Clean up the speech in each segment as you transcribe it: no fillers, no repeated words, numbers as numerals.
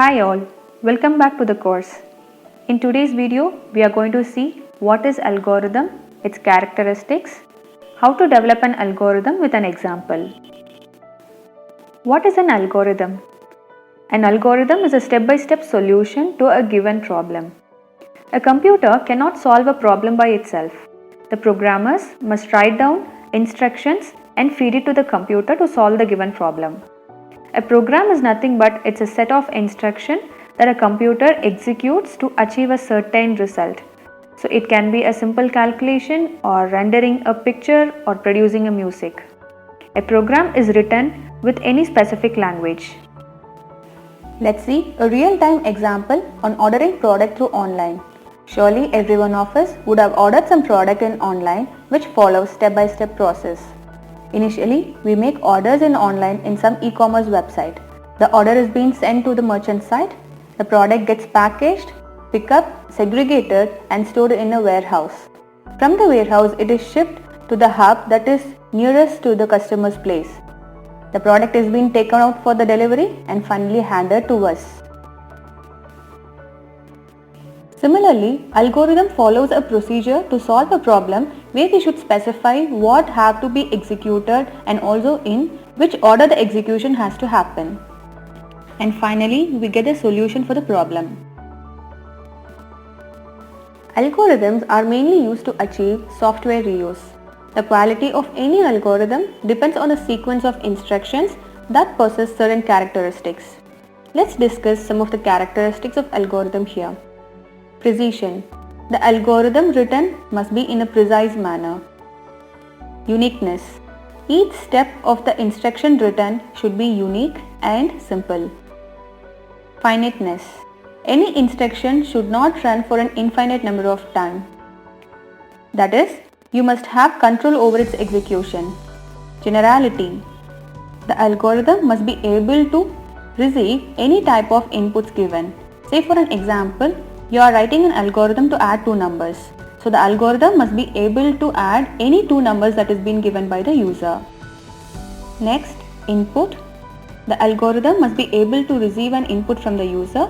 Hi all, welcome back to the course. In today's video, we are going to see what is algorithm, its characteristics, how to develop an algorithm with an example. What is an algorithm? An algorithm is a step-by-step solution to a given problem. A computer cannot solve a problem by itself. The programmers must write down instructions and feed it to the computer to solve the given problem. A program is nothing but it's a set of instructions that a computer executes to achieve a certain result. So it can be a simple calculation or rendering a picture or producing a music. A program is written with any specific language. Let's see a real-time example on ordering product through online. Surely every one of us would have ordered some product in online which follows step-by-step process. Initially, we make orders in online in some e-commerce website. The order is being sent to the merchant site. The product gets packaged, picked up, segregated and stored in a warehouse. From the warehouse, it is shipped to the hub that is nearest to the customer's place. The product is being taken out for the delivery and finally handed to us. Similarly, algorithm follows a procedure to solve a problem where we should specify what have to be executed and also in which order the execution has to happen. And finally, we get a solution for the problem. Algorithms are mainly used to achieve software reuse. The quality of any algorithm depends on a sequence of instructions that possess certain characteristics. Let's discuss some of the characteristics of algorithm here. Precision. The algorithm written must be in a precise manner. Uniqueness. Each step of the instruction written should be unique and simple. Finiteness. Any instruction should not run for an infinite number of time. That is, you must have control over its execution. Generality. The algorithm must be able to receive any type of inputs given. Say for an example, you are writing an algorithm to add two numbers. So the algorithm must be able to add any two numbers that is being given by the user. Next, input. The algorithm must be able to receive an input from the user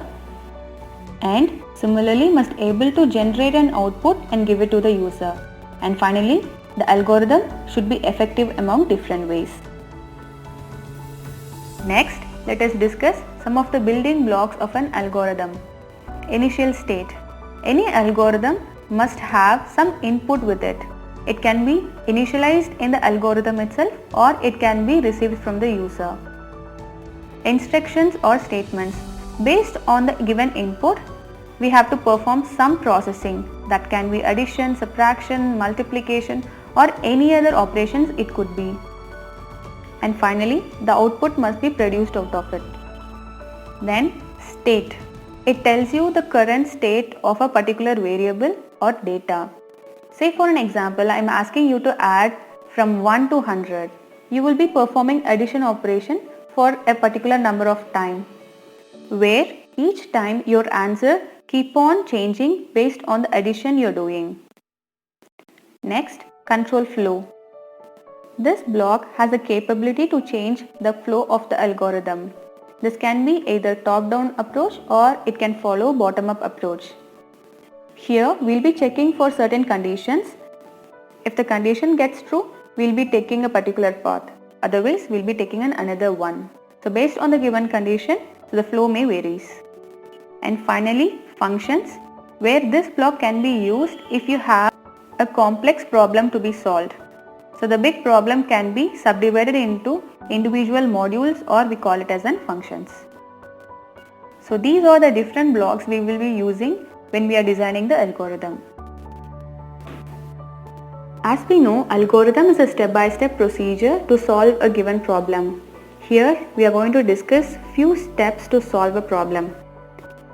and similarly must able to generate an output and give it to the user. And finally, the algorithm should be effective among different ways. Next, let us discuss some of the building blocks of an algorithm. Initial state. Any algorithm must have some input with it. It can be initialized in the algorithm itself or it can be received from the user. Instructions or statements. Based on the given input, we have to perform some processing. That can be addition, subtraction, multiplication or any other operations it could be. And finally, the output must be produced out of it. Then, state. It tells you the current state of a particular variable or data. Say for an example, I am asking you to add from 1 to 100. You will be performing addition operation for a particular number of time, where each time your answer keep on changing based on the addition you are doing. Next, control flow. This block has the capability to change the flow of the algorithm. This can be either top-down approach or it can follow bottom-up approach. Here we will be checking for certain conditions. If the condition gets true, we will be taking a particular path. Otherwise, we will be taking another one. So based on the given condition, the flow may varies. And finally, functions, where this block can be used if you have a complex problem to be solved. So the big problem can be subdivided into individual modules or we call it as functions. So these are the different blocks we will be using when we are designing the algorithm. As we know, algorithm is a step-by-step procedure to solve a given problem. Here we are going to discuss few steps to solve a problem.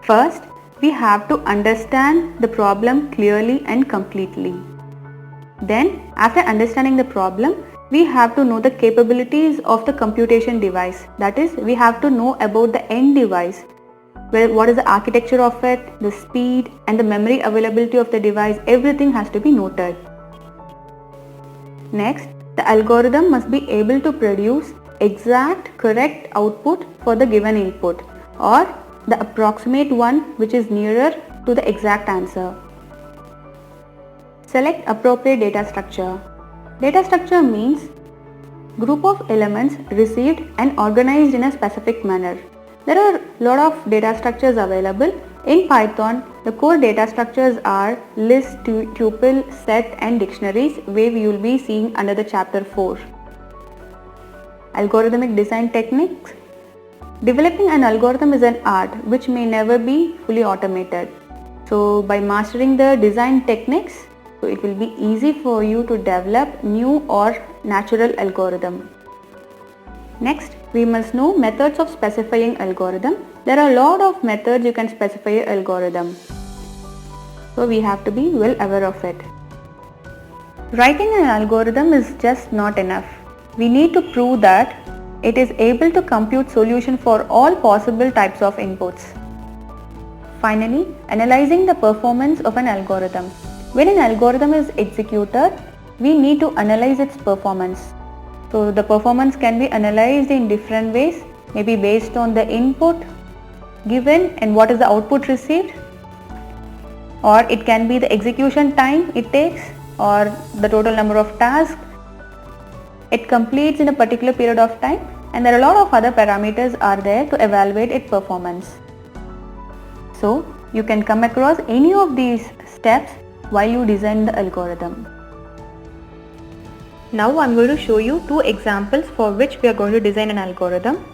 First, we have to understand the problem clearly and completely. Then, after understanding the problem, we have to know the capabilities of the computation device. That is, we have to know about the end device. What is the architecture of it, the speed and the memory availability of the device, everything has to be noted. Next, the algorithm must be able to produce exact correct output for the given input, or the approximate one which is nearer to the exact answer. Select appropriate data structure. Data structure means group of elements received and organized in a specific manner. There are a lot of data structures available. In Python, the core data structures are list, tuple, set and dictionaries, where we will be seeing under the chapter 4. Algorithmic design techniques. Developing an algorithm is an art which may never be fully automated. So by mastering the design techniques, so it will be easy for you to develop new or natural algorithm. Next, we must know methods of specifying algorithm. There are a lot of methods you can specify an algorithm. So we have to be well aware of it. Writing an algorithm is just not enough. We need to prove that it is able to compute solution for all possible types of inputs. Finally, analyzing the performance of an algorithm. When an algorithm is executed, we need to analyze its performance. So the performance can be analyzed in different ways, maybe based on the input given and what is the output received, or it can be the execution time it takes or the total number of tasks it completes in a particular period of time, and there are a lot of other parameters are there to evaluate its performance. So you can come across any of these steps while you design the algorithm. Now I'm going to show you two examples for which we are going to design an algorithm.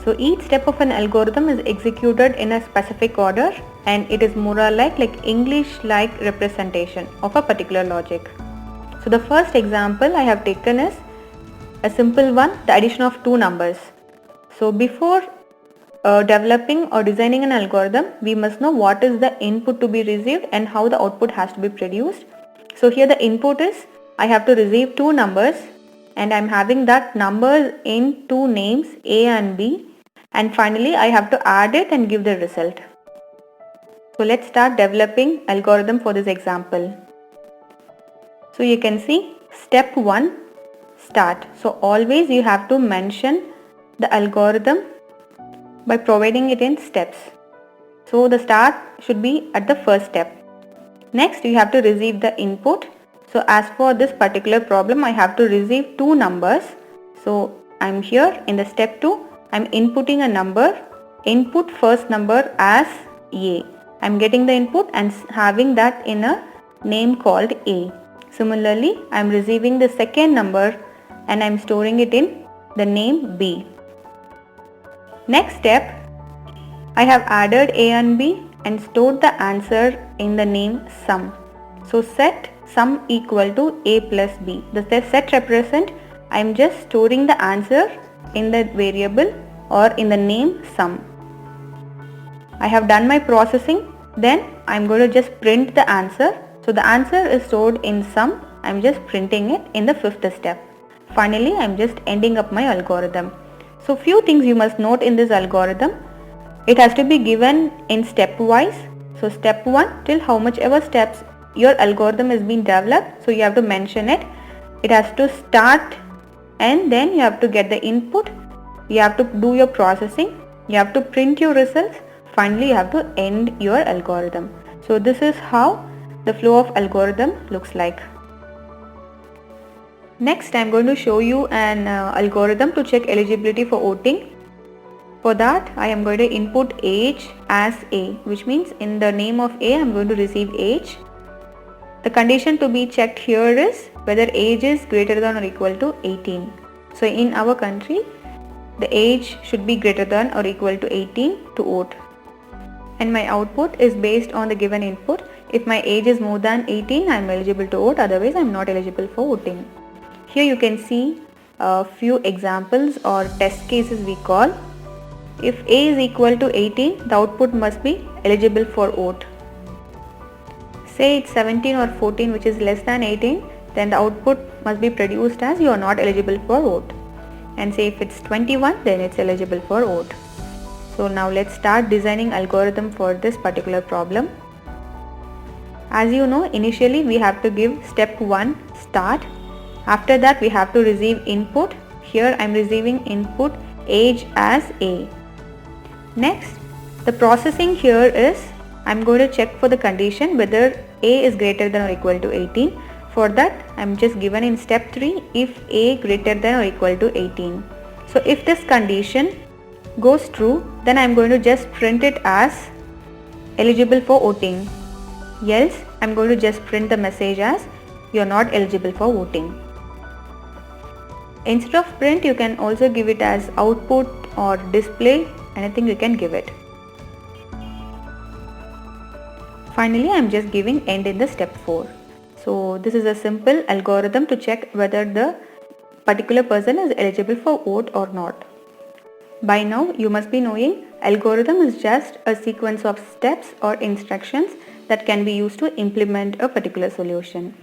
So each step of an algorithm is executed in a specific order, and it is more or less like English-like representation of a particular logic. So the first example I have taken is a simple one, the addition of two numbers. So before developing or designing an algorithm, we must know what is the input to be received and how the output has to be produced. So here the input is, I have to receive two numbers and I'm having that numbers in two names A and B, and finally I have to add it and give the result. So let's start developing algorithm for this example. So you can see step 1, start. So always you have to mention the algorithm by providing it in steps. So the start should be at the first step. Next you have to receive the input. So as for this particular problem, I have to receive two numbers. So I'm here in the step 2, I'm inputting a number, input first number as A. I'm getting the input and having that in a name called A. Similarly, I am receiving the second number and I am storing it in the name B. Next step, I have added A and B and stored the answer in the name sum. So set sum equal to A plus B. The set represent I am just storing the answer in the variable or in the name sum. I have done my processing, then I am going to just print the answer. So the answer is stored in sum, I am just printing it in the fifth step. Finally, I am just ending up my algorithm. So few things you must note in this algorithm. It has to be given in step wise. So step 1 till how much ever steps your algorithm is being developed. So you have to mention it. It has to start and then you have to get the input. You have to do your processing. You have to print your results. Finally, you have to end your algorithm. So this is how the flow of algorithm looks like. Next, I am going to show you an algorithm to check eligibility for voting. For that, I am going to input age as A, which means in the name of A, I am going to receive age. The condition to be checked here is whether age is greater than or equal to 18. So in our country, the age should be greater than or equal to 18 to vote. And my output is based on the given input. If my age is more than 18, I am eligible to vote, otherwise I am not eligible for voting. Here you can see a few examples or test cases we call. If A is equal to 18, the output must be eligible for vote. Say it's 17 or 14 which is less than 18, then the output must be produced as you are not eligible for vote. And say if it's 21, then it's eligible for vote. So now let's start designing algorithm for this particular problem. As you know, initially we have to give step 1 start. After that we have to receive input. Here I am receiving input age as A. Next The processing here is, I'm going to check for the condition whether A is greater than or equal to 18. For that, I'm just given in step 3 if A greater than or equal to 18. So if this condition goes true, then I'm going to just print it as eligible for voting. Else, I'm going to just print the message as you're not eligible for voting. Instead of print, you can also give it as output or display, anything you can give it. Finally, I'm just giving end in the step 4. So this is a simple algorithm to check whether the particular person is eligible for vote or not. By now, you must be knowing algorithm is just a sequence of steps or instructions that can be used to implement a particular solution.